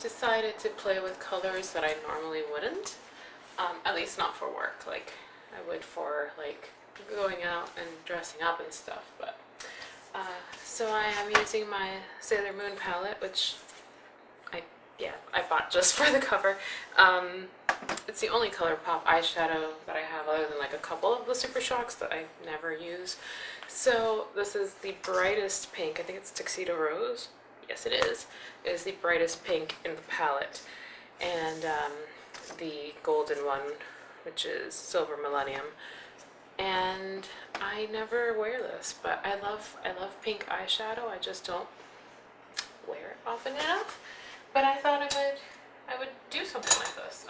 decided to play with colors that I normally wouldn't, at least not for work, like I would for like going out and dressing up and stuff. But so I am using my Sailor Moon palette, which I bought just for the cover. It's the only ColourPop eyeshadow that I have, other than like a couple of the Super Shocks that I never use. So this is the brightest pink. I think it's Tuxedo Rose. Yes, it is. It is the brightest pink in the palette, and the golden one, which is Silver Millennium. And I never wear this, but I love pink eyeshadow. I just don't wear it often enough. But I thought I would do something like this.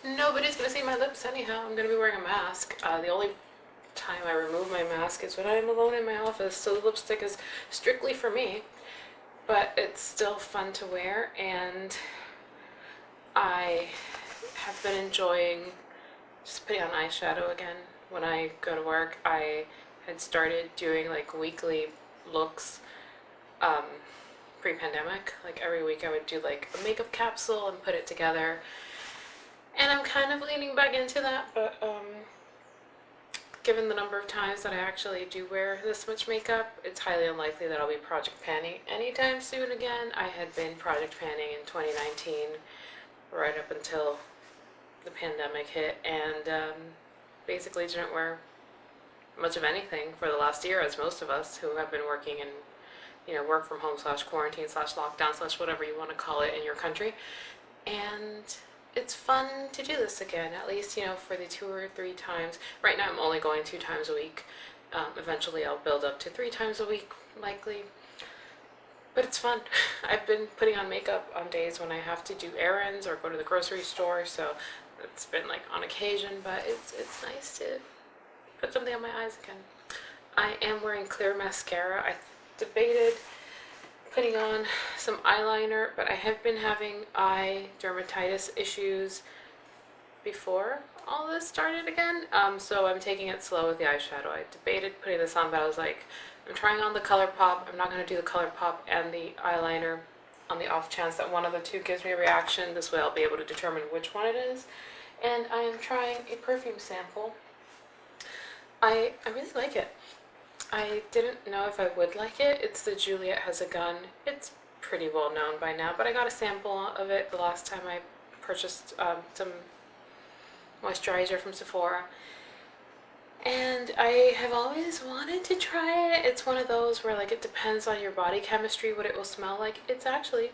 Nobody's gonna see my lips anyhow. I'm gonna be wearing a mask. The only time I remove my mask is when I'm alone in my office, so the lipstick is strictly for me. But it's still fun to wear, and I have been enjoying just putting on eyeshadow again. When I go to work, I had started doing like weekly looks pre-pandemic. Like every week I would do like a makeup capsule and put it together. And I'm kind of leaning back into that, but given the number of times that I actually do wear this much makeup, it's highly unlikely that I'll be project panning anytime soon again. I had been project panning in 2019, right up until the pandemic hit, and basically didn't wear much of anything for the last year, as most of us who have been working in, work from home / quarantine / lockdown / whatever you want to call it in your country. And it's fun to do this again, at least, for the 2 or 3 times. Right now I'm only going 2 times a week. Eventually I'll build up to 3 times a week, likely. But it's fun. I've been putting on makeup on days when I have to do errands or go to the grocery store, so it's been like on occasion, but it's nice to put something on my eyes again. I am wearing clear mascara. I debated putting on some eyeliner, but I have been having eye dermatitis issues before all this started again, so I'm taking it slow with the eyeshadow. I debated putting this on, but I was like, I'm trying on the ColourPop. I'm not going to do the ColourPop and the eyeliner on the off chance that one of the two gives me a reaction. This way I'll be able to determine which one it is. And I am trying a perfume sample. I really like it. I didn't know if I would like it. It's the Juliet Has a Gun. It's pretty well known by now, but I got a sample of it the last time I purchased some moisturizer from Sephora. And I have always wanted to try it. It's one of those where like it depends on your body chemistry what it will smell like. It's actually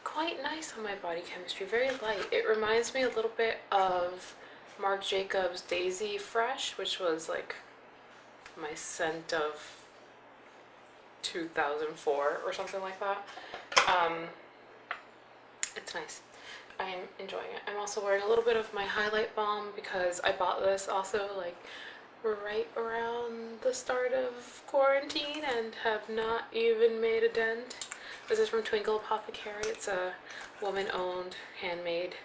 quite nice on my body chemistry, very light. It reminds me a little bit of Marc Jacobs Daisy Fresh, which was like my scent of 2004 or something like that. It's nice. I'm enjoying it. I'm also wearing a little bit of my highlight balm because I bought this also like right around the start of quarantine and have not even made a dent. This is from Twinkle Apothecary. It's a woman-owned, handmade.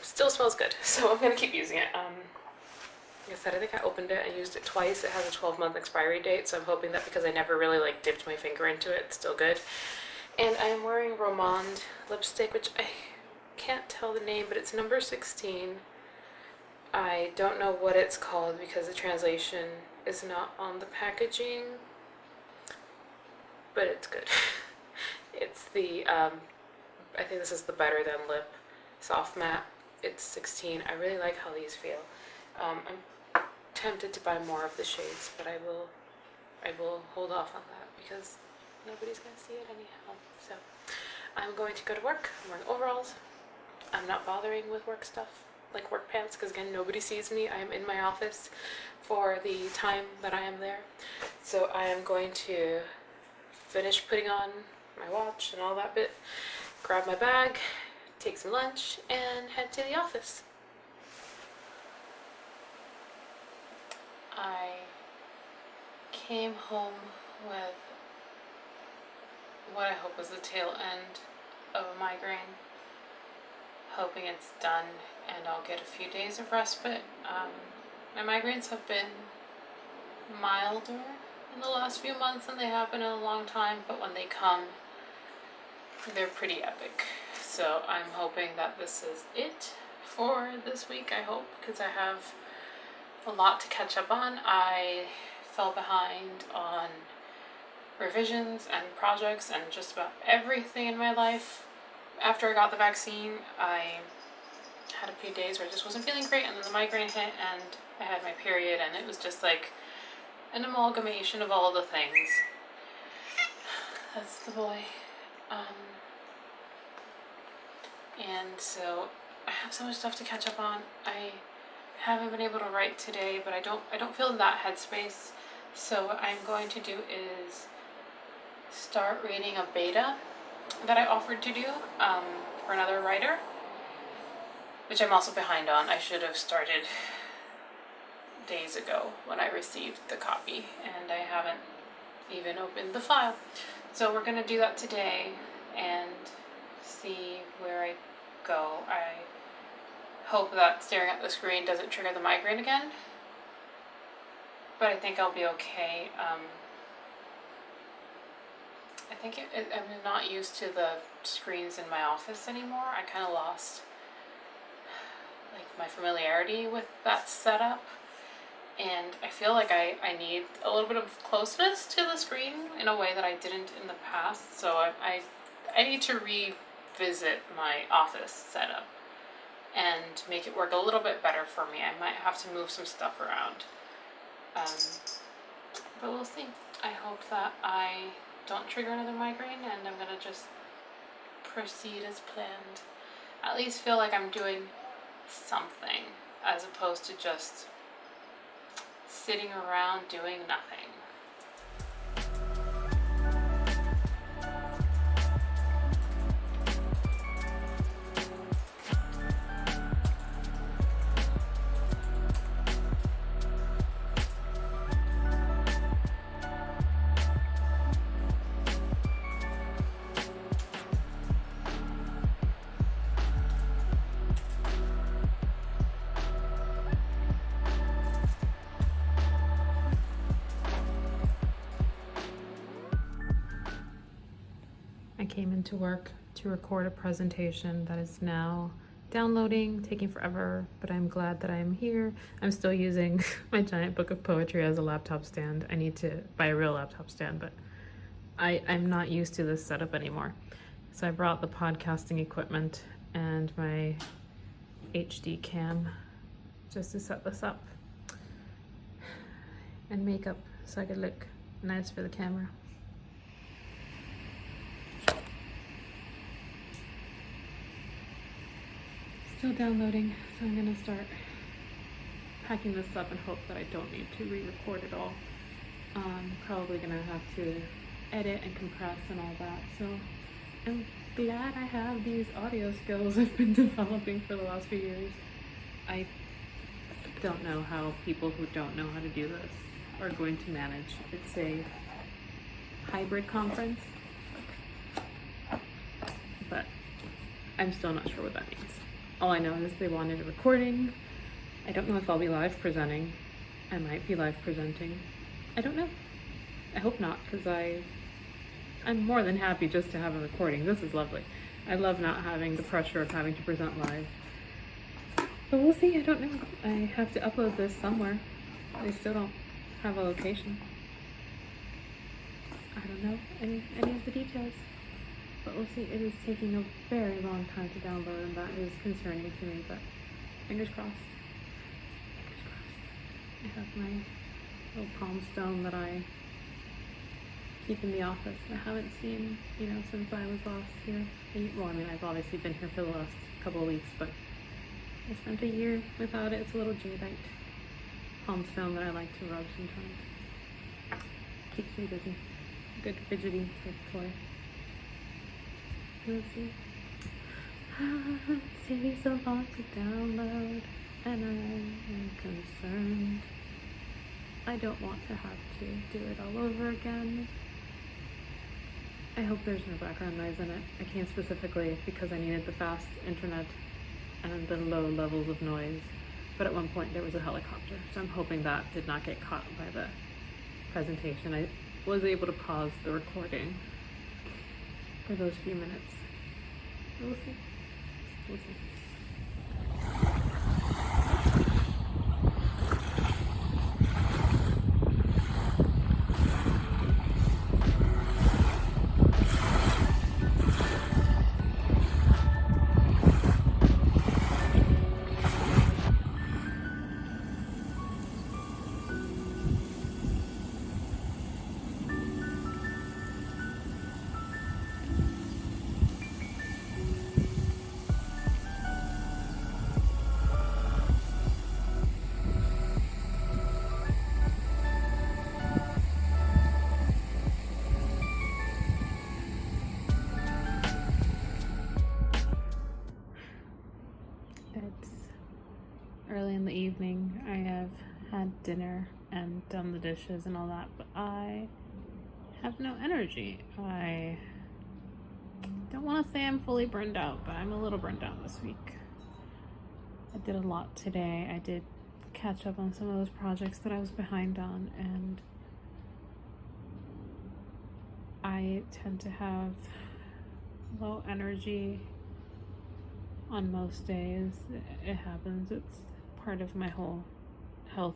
Still smells good, so I'm gonna keep using it. Like I said, I think I opened it and used it twice. It has a 12-month expiry date, so I'm hoping that because I never really like dipped my finger into it, it's still good. And I am wearing Romande lipstick, which I can't tell the name, but it's number 16. I don't know what it's called because the translation is not on the packaging, but it's good. It's the, I think this is the Better Than Lip Soft Matte. It's 16. I really like how these feel. I'm tempted to buy more of the shades, but I will hold off on that because nobody's going to see it anyhow. So I'm going to go to work. I'm wearing overalls. I'm not bothering with work stuff, like work pants, because again, nobody sees me. I am in my office for the time that I am there. So I am going to finish putting on my watch and all that bit, grab my bag, take some lunch, and head to the office. I came home with what I hope is the tail end of a migraine, hoping it's done and I'll get a few days of respite. My migraines have been milder in the last few months than they have been in a long time, but when they come, they're pretty epic. So I'm hoping that this is it for this week, I hope, because I have a lot to catch up on. I fell behind on revisions and projects and just about everything in my life. After I got the vaccine, I had a few days where I just wasn't feeling great, and then the migraine hit, and I had my period, and it was just like an amalgamation of all the things. That's the boy. And so I have so much stuff to catch up on. I haven't been able to write today, but I don't feel in that headspace. So what I'm going to do is start reading a beta that I offered to do for another writer, which I'm also behind on. I should have started days ago when I received the copy, and I haven't even opened the file. So we're going to do that today and see where I go. I hope that staring at the screen doesn't trigger the migraine again, but I think I'll be okay. I think I'm not used to the screens in my office anymore. I kind of lost like my familiarity with that setup, and I feel like I need a little bit of closeness to the screen in a way that I didn't in the past. So I need to revisit my office setup and make it work a little bit better for me. I might have to move some stuff around, but we'll see. I hope that I don't trigger another migraine, and I'm gonna just proceed as planned. At least feel like I'm doing something as opposed to just sitting around doing nothing. I came into work to record a presentation that is now downloading, taking forever, but I'm glad that I'm here. I'm still using my giant book of poetry as a laptop stand. I need to buy a real laptop stand, but I'm not used to this setup anymore. So I brought the podcasting equipment and my HD cam just to set this up, and makeup so I could look nice for the camera. Still downloading, so I'm gonna start packing this up and hope that I don't need to re-record it all. Probably gonna have to edit and compress and all that, so I'm glad I have these audio skills I've been developing for the last few years. I don't know how people who don't know how to do this are going to manage. It's a hybrid conference, but I'm still not sure what that means. All I know is they wanted a recording. I don't know if I'll be live presenting. I might be live presenting. I don't know. I hope not, because I'm more than happy just to have a recording. This is lovely. I love not having the pressure of having to present live. But we'll see, I don't know. I have to upload this somewhere. They still don't have a location. I don't know any of the details. But we'll see. It is taking a very long time to download, and that is concerning to me, but fingers crossed. Fingers crossed. I have my little palm stone that I keep in the office. I haven't seen, since I was last here. Well, I mean, I've obviously been here for the last couple of weeks, but I spent a year without it. It's a little jadeite palm stone that I like to rub sometimes. Keeps me busy. Good fidgety type toy. Let's see. It takes me so long to download, and I'm concerned. I don't want to have to do it all over again. I hope there's no background noise in it. I came specifically because I needed the fast internet and the low levels of noise. But at one point there was a helicopter, so I'm hoping that did not get caught by the presentation. I was able to pause the recording for those few minutes. We'll see. We'll see. It's early in the evening. I have had dinner and done the dishes and all that, but I have no energy. I don't want to say I'm fully burned out, but I'm a little burned out this week. I did a lot today. I did catch up on some of those projects that I was behind on, and I tend to have low energy on most days. It happens. It's part of my whole health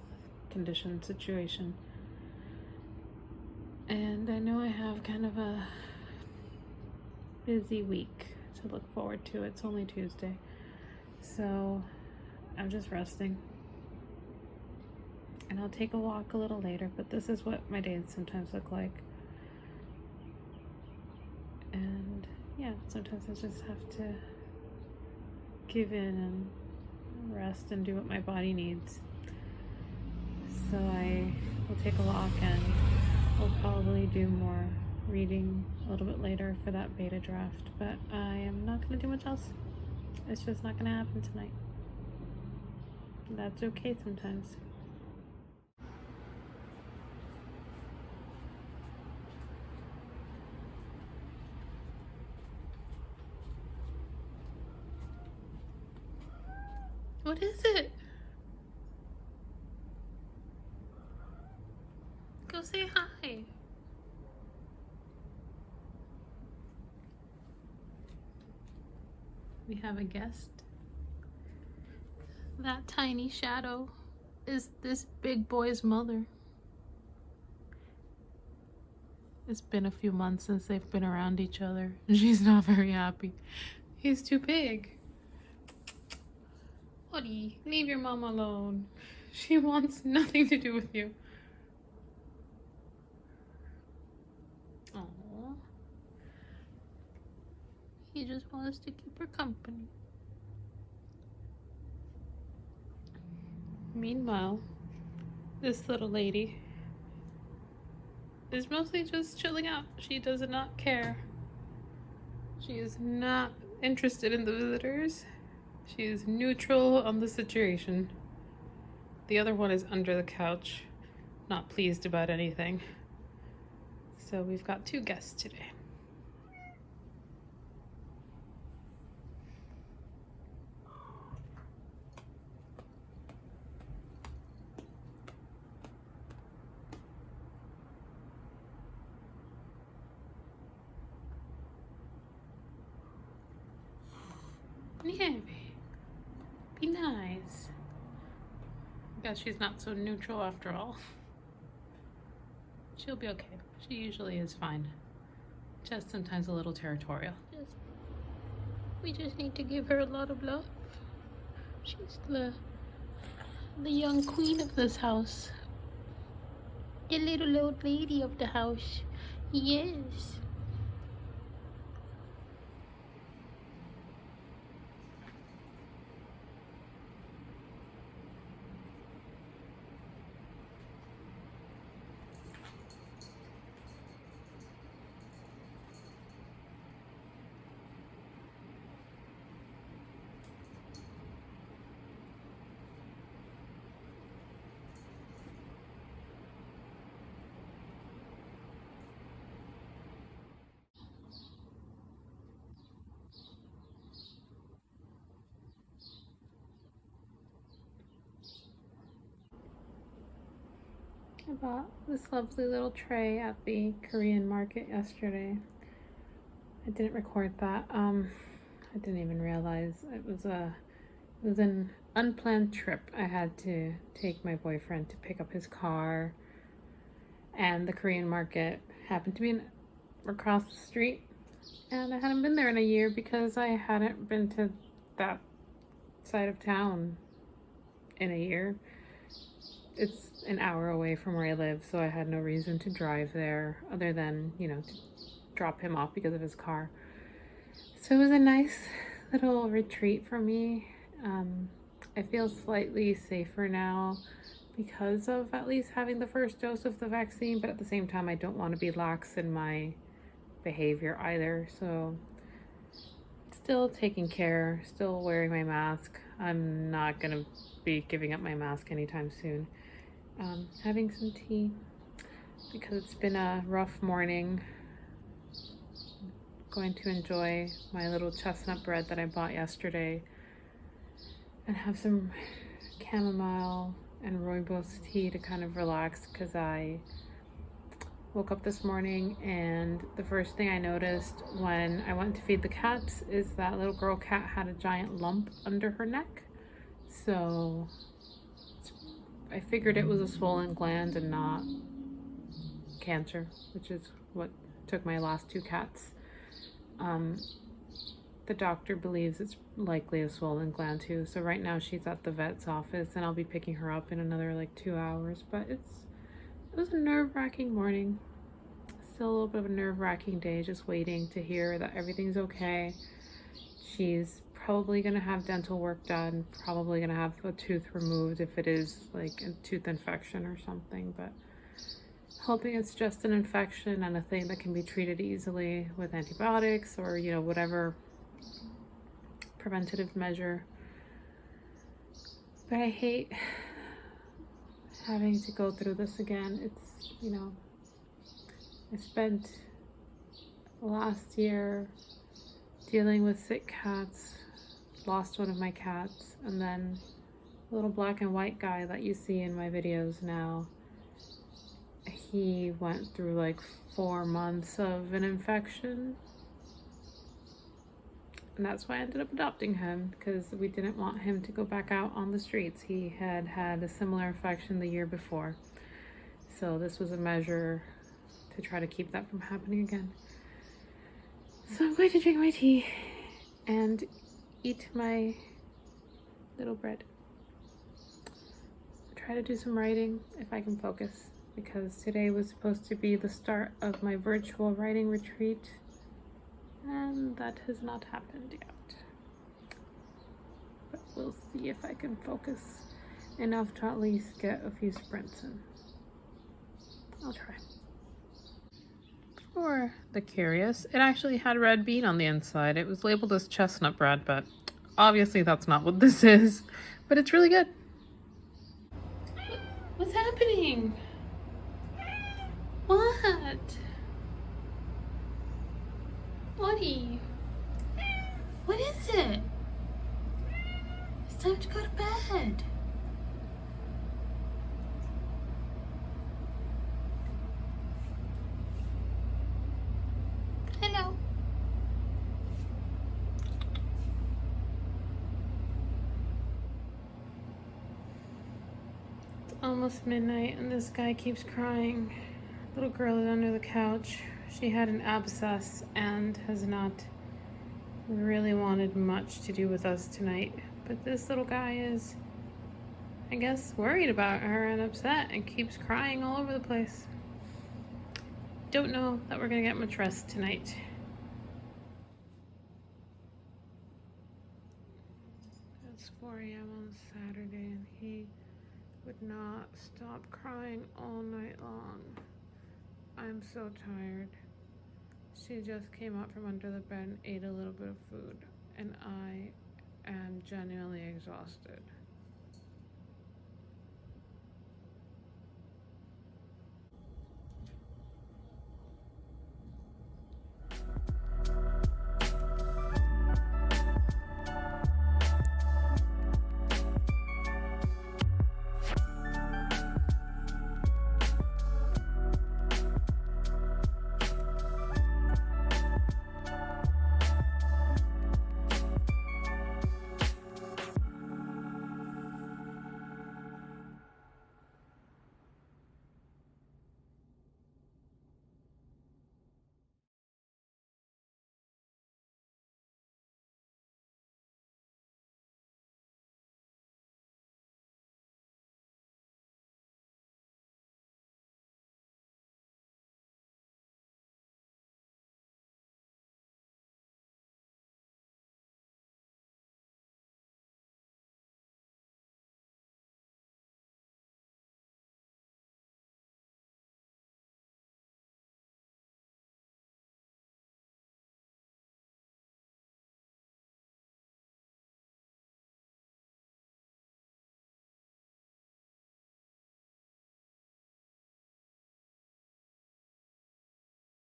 condition situation. And I know I have kind of a busy week to look forward to. It's only Tuesday. So I'm just resting. And I'll take a walk a little later, but this is what my days sometimes look like. And yeah, sometimes I just have to give in and rest and do what my body needs. So I will take a walk, and we'll probably do more reading a little bit later for that beta draft, but I am not going to do much else. It's just not going to happen tonight. That's okay sometimes. What is it? Go say hi. We have a guest. That tiny shadow is this big boy's mother. It's been a few months since they've been around each other, and she's not very happy. He's too big. Woody, leave your mom alone. She wants nothing to do with you. Aww. He just wants to keep her company. Meanwhile, this little lady is mostly just chilling out. She does not care. She is not interested in the visitors. She is neutral on the situation. The other one is under the couch, not pleased about anything. So we've got two guests today. Yeah, be nice. I guess she's not so neutral after all. She'll be okay. She usually is fine. Just sometimes a little territorial. We just need to give her a lot of love. She's the young queen of this house. The little old lady of the house. Yes. I bought this lovely little tray at the Korean market yesterday. I didn't record that. I didn't even realize it was an unplanned trip. I had to take my boyfriend to pick up his car, and the Korean market happened to be across the street. And I hadn't been there in a year because I hadn't been to that side of town in a year. It's an hour away from where I live, so I had no reason to drive there other than, to drop him off because of his car. So it was a nice little retreat for me. I feel slightly safer now because of at least having the first dose of the vaccine, but at the same time, I don't want to be lax in my behavior either. So still taking care, still wearing my mask. I'm not gonna be giving up my mask anytime soon. Having some tea because it's been a rough morning. Going to enjoy my little chestnut bread that I bought yesterday and have some chamomile and rooibos tea to kind of relax, because I woke up this morning and the first thing I noticed when I went to feed the cats is that little girl cat had a giant lump under her neck. So I figured it was a swollen gland and not cancer, which is what took my last two cats. The doctor believes it's likely a swollen gland too. So right now she's at the vet's office and I'll be picking her up in another 2 hours. But it was a nerve-wracking morning. Still a little bit of a nerve-wracking day, just waiting to hear that everything's okay. She's probably gonna have dental work done, probably gonna have a tooth removed if it is a tooth infection or something, but hoping it's just an infection and a thing that can be treated easily with antibiotics or whatever preventative measure. But I hate having to go through this again. It's I spent last year dealing with sick cats, lost one of my cats, and then the little black and white guy that you see in my videos now, he went through 4 months of an infection. And that's why I ended up adopting him, because we didn't want him to go back out on the streets. He had had a similar infection the year before. So this was a measure to try to keep that from happening again. So I'm going to drink my tea and eat my little bread. Try to do some writing if I can focus, because today was supposed to be the start of my virtual writing retreat, and that has not happened yet. But we'll see if I can focus enough to at least get a few sprints in. I'll try. For the curious, it actually had red bean on the inside. It was labeled as chestnut bread, but obviously that's not what this is. But it's really good. What's happening? What? Lottie, what is it? It's time to go to bed. Hello. It's almost midnight and this guy keeps crying. Little girl is under the couch. She had an abscess and has not really wanted much to do with us tonight. But this little guy is, I guess, worried about her and upset and keeps crying all over the place. Don't know that we're gonna get much rest tonight. It's 4 a.m. on Saturday and he would not stop crying all night long. I'm so tired. She just came out from under the bed and ate a little bit of food, and I am genuinely exhausted.